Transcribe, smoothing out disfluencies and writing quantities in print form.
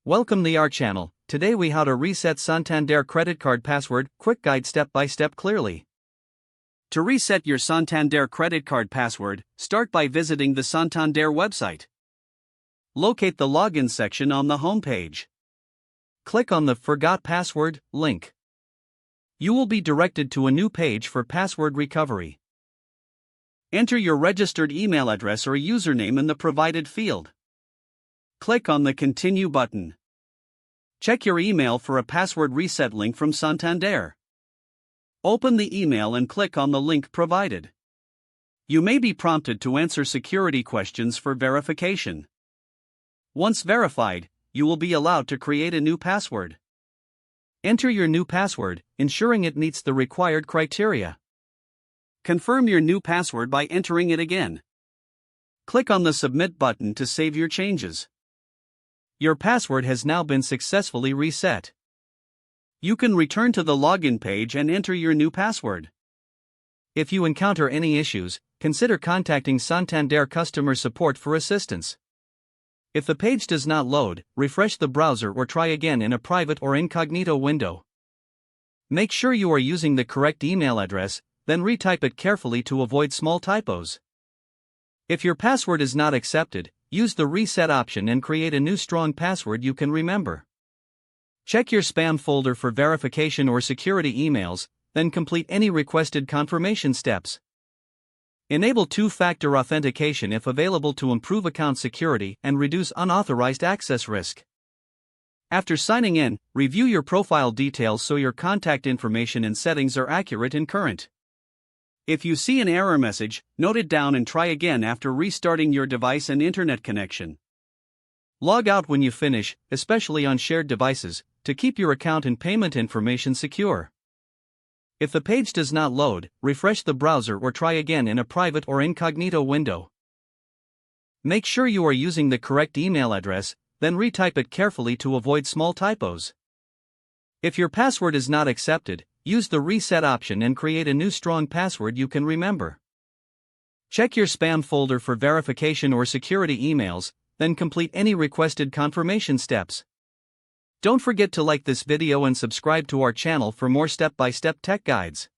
Welcome to our channel. Today we how to reset Santander credit card password, quick guide step by step clearly. To reset your Santander credit card password, start by visiting the Santander website. Locate the login section on the home page. Click on the Forgot Password link. You will be directed to a new page for password recovery. Enter your registered email address or username in the provided field. Click on the Continue button. Check your email for a password reset link from Santander. Open the email and click on the link provided. You may be prompted to answer security questions for verification. Once verified, you will be allowed to create a new password. Enter your new password, ensuring it meets the required criteria. Confirm your new password by entering it again. Click on the Submit button to save your changes. Your password has now been successfully reset. You can return to the login page and enter your new password. If you encounter any issues, consider contacting Santander customer support for assistance. If the page does not load, refresh the browser or try again in a private or incognito window. Make sure you are using the correct email address, then retype it carefully to avoid small typos. If your password is not accepted, use the reset option and create a new strong password you can remember. Check your spam folder for verification or security emails, then complete any requested confirmation steps. Enable two-factor authentication if available to improve account security and reduce unauthorized access risk. After signing in, review your profile details so your contact information and settings are accurate and current. If you see an error message, note it down and try again after restarting your device and internet connection. Log out when you finish, especially on shared devices, to keep your account and payment information secure. If the page does not load, refresh the browser or try again in a private or incognito window. Make sure you are using the correct email address, then retype it carefully to avoid small typos. If your password is not accepted, use the reset option and create a new strong password you can remember. Check your spam folder for verification or security emails, then complete any requested confirmation steps. Don't forget to like this video and subscribe to our channel for more step-by-step tech guides.